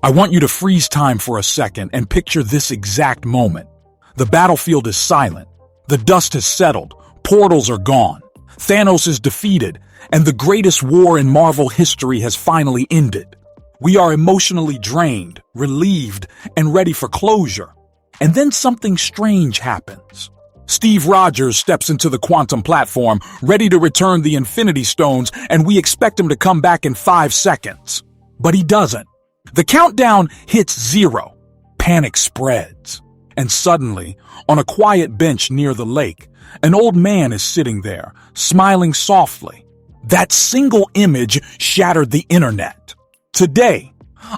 I want you to freeze time for a second and picture this exact moment. The battlefield is silent. The dust has settled. Portals are gone. Thanos is defeated, and the greatest war in Marvel history has finally ended. We are emotionally drained, relieved, and ready for closure. And then something strange happens. Steve Rogers steps into the quantum platform, ready to return the Infinity Stones, and we expect him to come back in 5 seconds. But he doesn't. The countdown hits 0. Panic spreads. And suddenly, on a quiet bench near the lake, an old man is sitting there, smiling softly. That single image shattered the internet. Today,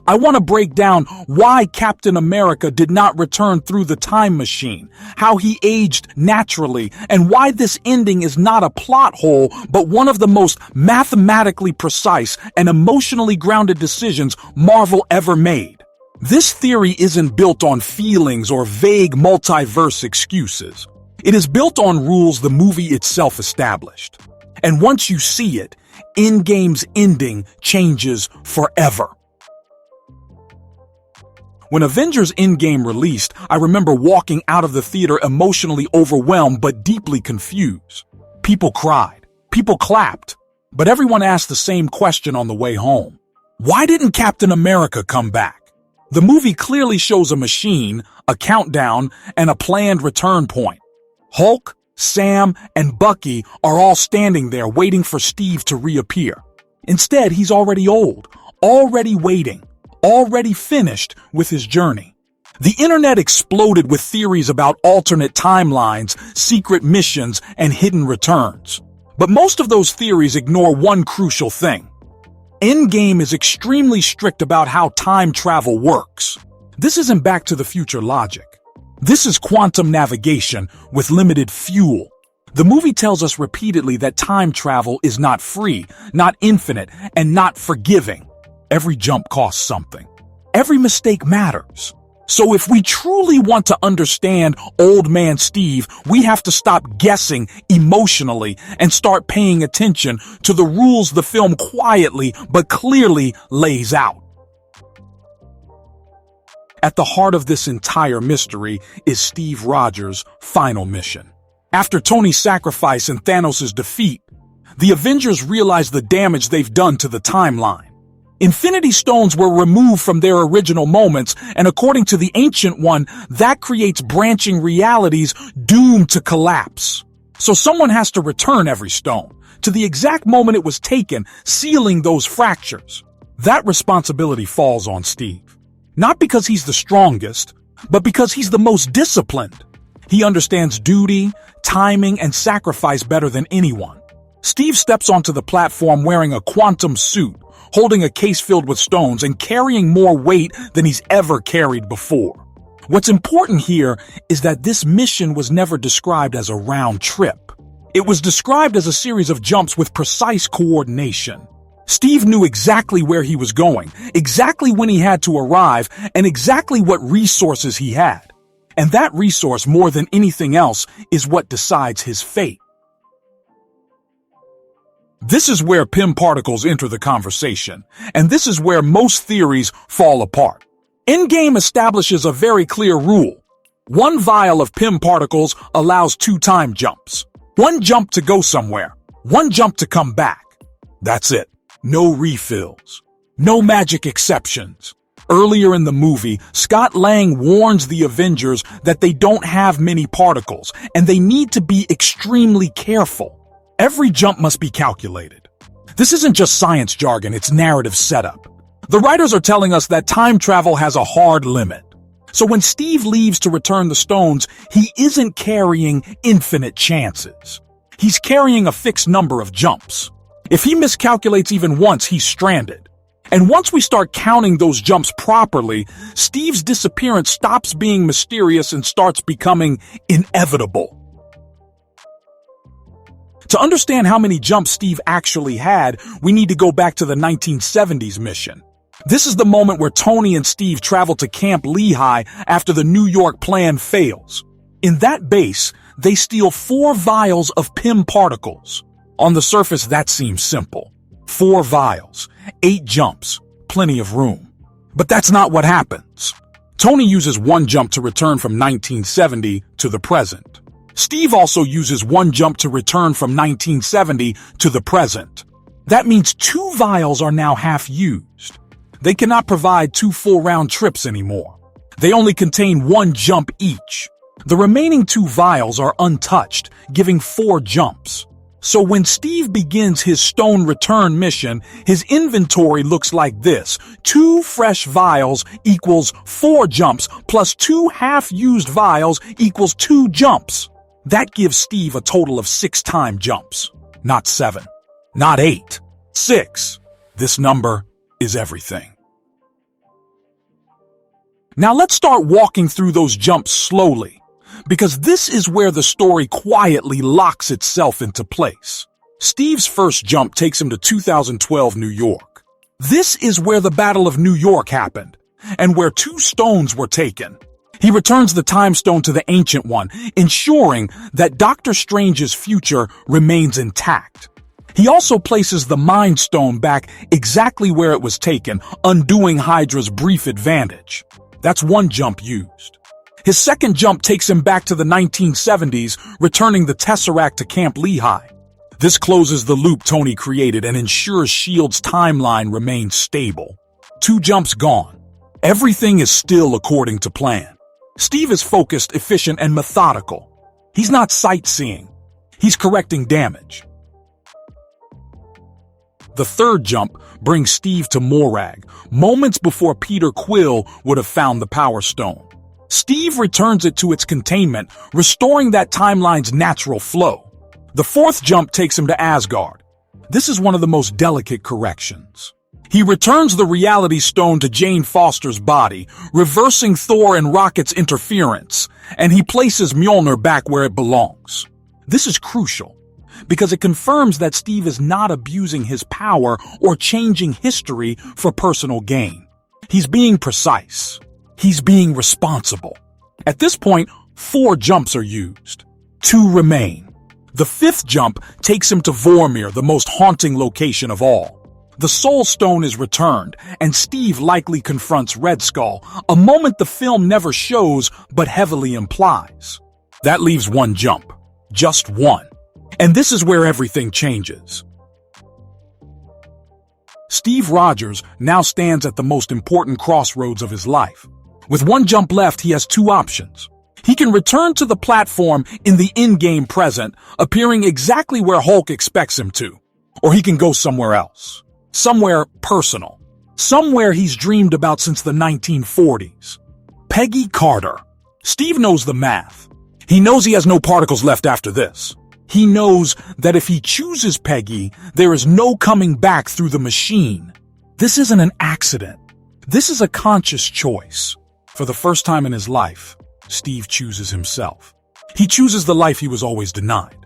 I want to break down why Captain America did not return through the time machine, how he aged naturally, and why this ending is not a plot hole, but one of the most mathematically precise and emotionally grounded decisions Marvel ever made. This theory isn't built on feelings or vague multiverse excuses. It is built on rules the movie itself established. And once you see it, Endgame's ending changes forever. When Avengers Endgame released, I remember walking out of the theater emotionally overwhelmed but deeply confused. People cried. People clapped. But everyone asked the same question on the way home. Why didn't Captain America come back? The movie clearly shows a machine, a countdown, and a planned return point. Hulk, Sam, and Bucky are all standing there waiting for Steve to reappear. Instead, he's already old, already waiting, already finished with his journey. The internet exploded with theories about alternate timelines, secret missions, and hidden returns. But most of those theories ignore one crucial thing. Endgame is extremely strict about how time travel works. This isn't Back to the Future logic. This is quantum navigation with limited fuel. The movie tells us repeatedly that time travel is not free, not infinite, and not forgiving. Every jump costs something. Every mistake matters. So if we truly want to understand Old Man Steve, we have to stop guessing emotionally and start paying attention to the rules the film quietly but clearly lays out. At the heart of this entire mystery is Steve Rogers' final mission. After Tony's sacrifice and Thanos' defeat, the Avengers realize the damage they've done to the timeline. Infinity Stones were removed from their original moments, and according to the Ancient One, that creates branching realities doomed to collapse. So someone has to return every stone, to the exact moment it was taken, sealing those fractures. That responsibility falls on Steve. Not because he's the strongest, but because he's the most disciplined. He understands duty, timing, and sacrifice better than anyone. Steve steps onto the platform wearing a quantum suit, holding a case filled with stones and carrying more weight than he's ever carried before. What's important here is that this mission was never described as a round trip. It was described as a series of jumps with precise coordination. Steve knew exactly where he was going, exactly when he had to arrive, and exactly what resources he had. And that resource, more than anything else, is what decides his fate. This is where Pym particles enter the conversation, and this is where most theories fall apart. Endgame establishes a very clear rule. One vial of Pym particles allows 2 time jumps. One jump to go somewhere, one jump to come back. That's it. No refills. No magic exceptions. Earlier in the movie, Scott Lang warns the Avengers that they don't have many particles, and they need to be extremely careful. Every jump must be calculated. This isn't just science jargon, it's narrative setup. The writers are telling us that time travel has a hard limit. So when Steve leaves to return the stones, he isn't carrying infinite chances. He's carrying a fixed number of jumps. If he miscalculates even once, he's stranded. And once we start counting those jumps properly, Steve's disappearance stops being mysterious and starts becoming inevitable. To understand how many jumps Steve actually had, we need to go back to the 1970s mission. This is the moment where Tony and Steve travel to Camp Lehigh after the New York plan fails. In that base, they steal 4 vials of Pym particles. On the surface, that seems simple. 4 vials, 8 jumps, plenty of room. But that's not what happens. Tony uses one jump to return from 1970 to the present. Steve also uses one jump to return from 1970 to the present. That means 2 vials are now half used. They cannot provide 2 full round trips anymore. They only contain 1 jump each. The remaining 2 vials are untouched, giving 4 jumps. So when Steve begins his stone return mission, his inventory looks like this. 2 fresh vials equals 4 jumps, plus 2 half-used vials equals 2 jumps. That gives Steve a total of 6 time jumps. Not 7. Not 8. 6. This number is everything. Now let's start walking through those jumps slowly, because this is where the story quietly locks itself into place. Steve's first jump takes him to 2012 New York. This is where the Battle of New York happened, and where 2 stones were taken. He returns the time stone to the ancient one, ensuring that Doctor Strange's future remains intact. He also places the Mind Stone back exactly where it was taken, undoing Hydra's brief advantage. That's 1 jump used. His second jump takes him back to the 1970s, returning the Tesseract to Camp Lehigh. This closes the loop Tony created and ensures S.H.I.E.L.D.'s timeline remains stable. 2 jumps gone. Everything is still according to plan. Steve is focused, efficient, and methodical. He's not sightseeing. He's correcting damage. The third jump brings Steve to Morag, moments before Peter Quill would have found the Power Stone. Steve returns it to its containment, restoring that timeline's natural flow. The fourth jump takes him to Asgard. This is one of the most delicate corrections. He returns the Reality Stone to Jane Foster's body, reversing Thor and Rocket's interference, and he places Mjolnir back where it belongs. This is crucial, because it confirms that Steve is not abusing his power or changing history for personal gain. He's being precise. He's being responsible. At this point, 4 jumps are used. 2 remain. The 5th jump takes him to Vormir, the most haunting location of all. The Soul Stone is returned, and Steve likely confronts Red Skull, a moment the film never shows but heavily implies. That leaves 1 jump. Just 1. And this is where everything changes. Steve Rogers now stands at the most important crossroads of his life. With 1 jump left, he has 2 options. He can return to the platform in the in-game present, appearing exactly where Hulk expects him to. Or he can go somewhere else. Somewhere personal. Somewhere he's dreamed about since the 1940s. Peggy Carter. Steve knows the math. He knows he has no particles left after this. He knows that if he chooses Peggy, there is no coming back through the machine. This isn't an accident. This is a conscious choice. For the first time in his life, Steve chooses himself. He chooses the life he was always denied.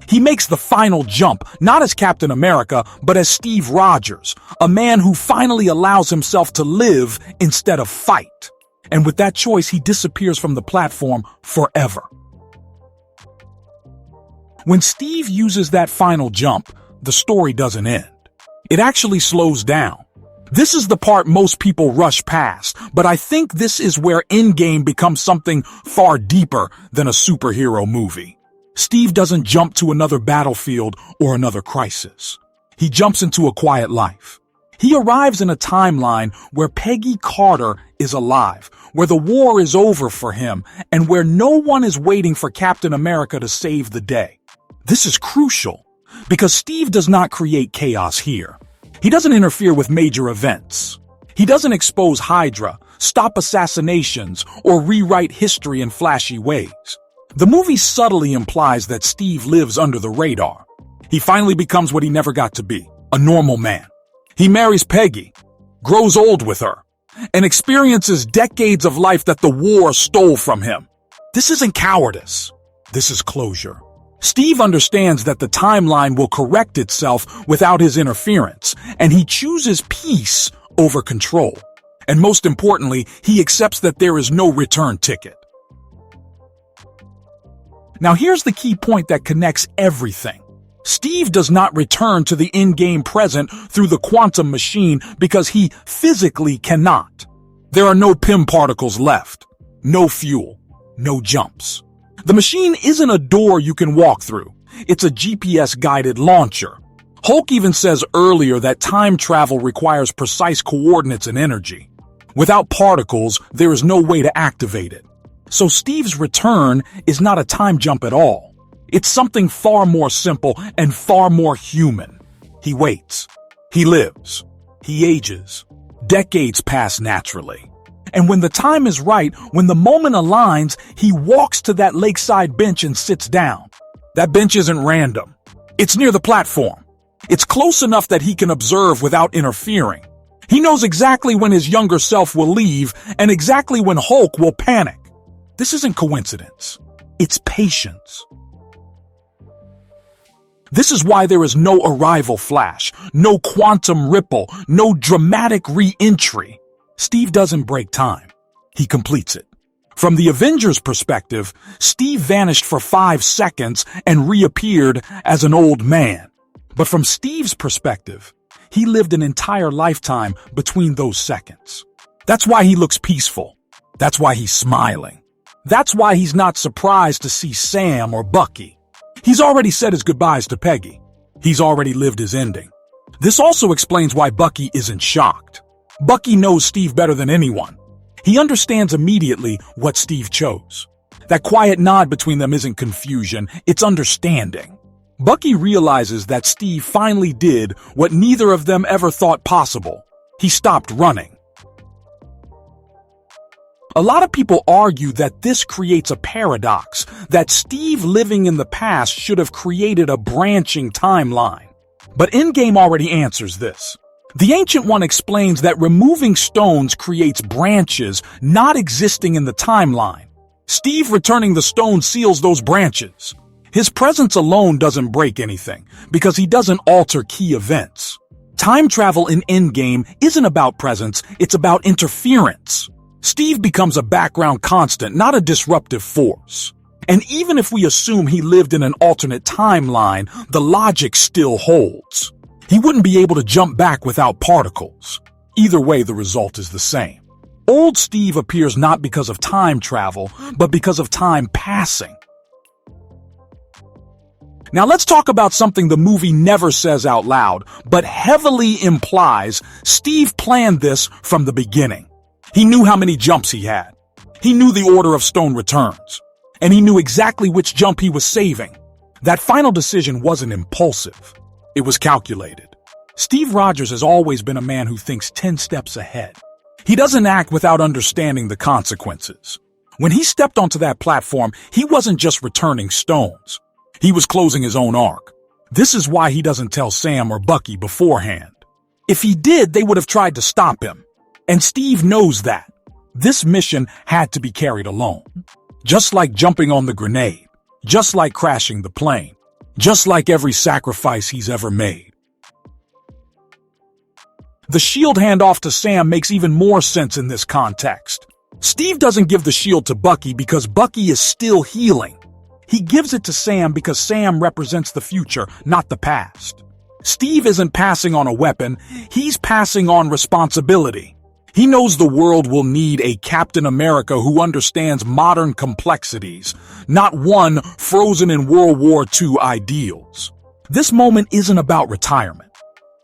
He makes the final jump, not as Captain America, but as Steve Rogers, a man who finally allows himself to live instead of fight. And with that choice, he disappears from the platform forever. When Steve uses that final jump, the story doesn't end. It actually slows down. This is the part most people rush past, but I think this is where Endgame becomes something far deeper than a superhero movie. Steve doesn't jump to another battlefield or another crisis. He jumps into a quiet life. He arrives in a timeline where Peggy Carter is alive, where the war is over for him, and where no one is waiting for Captain America to save the day. This is crucial, because Steve does not create chaos here. He doesn't interfere with major events. He doesn't expose Hydra, stop assassinations, or rewrite history in flashy ways. The movie subtly implies that Steve lives under the radar. He finally becomes what he never got to be, a normal man. He marries Peggy, grows old with her, and experiences decades of life that the war stole from him. This isn't cowardice. This is closure. Steve understands that the timeline will correct itself without his interference, and he chooses peace over control. And most importantly, he accepts that there is no return ticket. Now here's the key point that connects everything. Steve does not return to the in-game present through the quantum machine because he physically cannot. There are no PIM particles left, no fuel, no jumps. The machine isn't a door you can walk through. It's a GPS-guided launcher. Hulk even says earlier that time travel requires precise coordinates and energy. Without particles, there is no way to activate it. So Steve's return is not a time jump at all. It's something far more simple and far more human. He waits. He lives. He ages. Decades pass naturally. And when the time is right, when the moment aligns, he walks to that lakeside bench and sits down. That bench isn't random. It's near the platform. It's close enough that he can observe without interfering. He knows exactly when his younger self will leave and exactly when Hulk will panic. This isn't coincidence. It's patience. This is why there is no arrival flash, no quantum ripple, no dramatic re-entry. Steve doesn't break time. He completes it. From the Avengers' perspective, Steve vanished for 5 seconds and reappeared as an old man. But from Steve's perspective, he lived an entire lifetime between those seconds. That's why he looks peaceful. That's why he's smiling. That's why he's not surprised to see Sam or Bucky. He's already said his goodbyes to Peggy. He's already lived his ending. This also explains why Bucky isn't shocked. Bucky knows Steve better than anyone. He understands immediately what Steve chose. That quiet nod between them isn't confusion, it's understanding. Bucky realizes that Steve finally did what neither of them ever thought possible. He stopped running. A lot of people argue that this creates a paradox, that Steve living in the past should have created a branching timeline. But Endgame already answers this. The Ancient One explains that removing stones creates branches not existing in the timeline. Steve returning the stone seals those branches. His presence alone doesn't break anything, because he doesn't alter key events. Time travel in Endgame isn't about presence, it's about interference. Steve becomes a background constant, not a disruptive force. And even if we assume he lived in an alternate timeline, the logic still holds. He wouldn't be able to jump back without particles. Either way, the result is the same. Old Steve appears not because of time travel, but because of time passing. Now let's talk about something the movie never says out loud, but heavily implies Steve planned this from the beginning. He knew how many jumps he had. He knew the order of stone returns. And he knew exactly which jump he was saving. That final decision wasn't impulsive. It was calculated. Steve Rogers has always been a man who thinks 10 steps ahead. He doesn't act without understanding the consequences. When he stepped onto that platform, he wasn't just returning stones. He was closing his own arc. This is why he doesn't tell Sam or Bucky beforehand. If he did, they would have tried to stop him. And Steve knows that. This mission had to be carried alone. Just like jumping on the grenade. Just like crashing the plane. Just like every sacrifice he's ever made. The shield handoff to Sam makes even more sense in this context. Steve doesn't give the shield to Bucky because Bucky is still healing. He gives it to Sam because Sam represents the future, not the past. Steve isn't passing on a weapon, he's passing on responsibility. He knows the world will need a Captain America who understands modern complexities, not one frozen in World War II ideals. This moment isn't about retirement.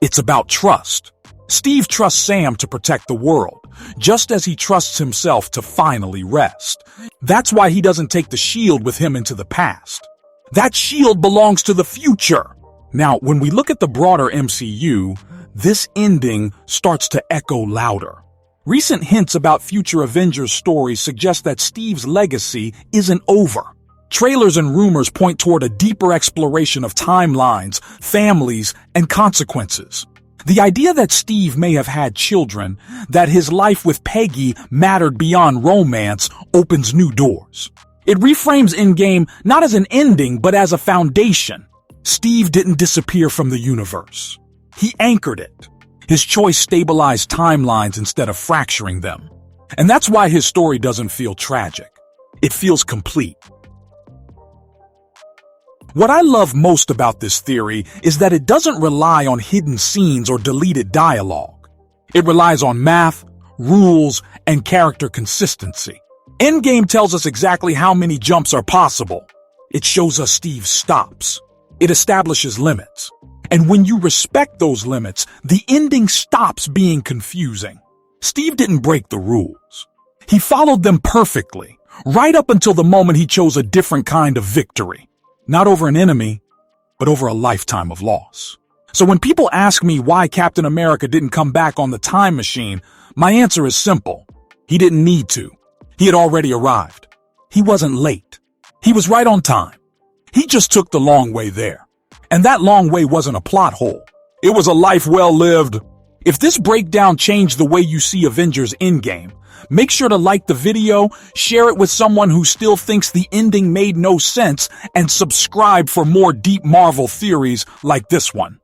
It's about trust. Steve trusts Sam to protect the world, just as he trusts himself to finally rest. That's why he doesn't take the shield with him into the past. That shield belongs to the future. Now, when we look at the broader MCU, this ending starts to echo louder. Recent hints about future Avengers stories suggest that Steve's legacy isn't over. Trailers and rumors point toward a deeper exploration of timelines, families, and consequences. The idea that Steve may have had children, that his life with Peggy mattered beyond romance, opens new doors. It reframes Endgame not as an ending, but as a foundation. Steve didn't disappear from the universe. He anchored it. His choice stabilized timelines instead of fracturing them. And that's why his story doesn't feel tragic. It feels complete. What I love most about this theory is that it doesn't rely on hidden scenes or deleted dialogue. It relies on math, rules, and character consistency. Endgame tells us exactly how many jumps are possible. It shows us Steve's stops. It establishes limits. And when you respect those limits, the ending stops being confusing. Steve didn't break the rules. He followed them perfectly, right up until the moment he chose a different kind of victory. Not over an enemy, but over a lifetime of loss. So when people ask me why Captain America didn't come back on the time machine, my answer is simple. He didn't need to. He had already arrived. He wasn't late. He was right on time. He just took the long way there. And that long way wasn't a plot hole. It was a life well lived. If this breakdown changed the way you see Avengers Endgame, make sure to like the video, share it with someone who still thinks the ending made no sense, and subscribe for more deep Marvel theories like this one.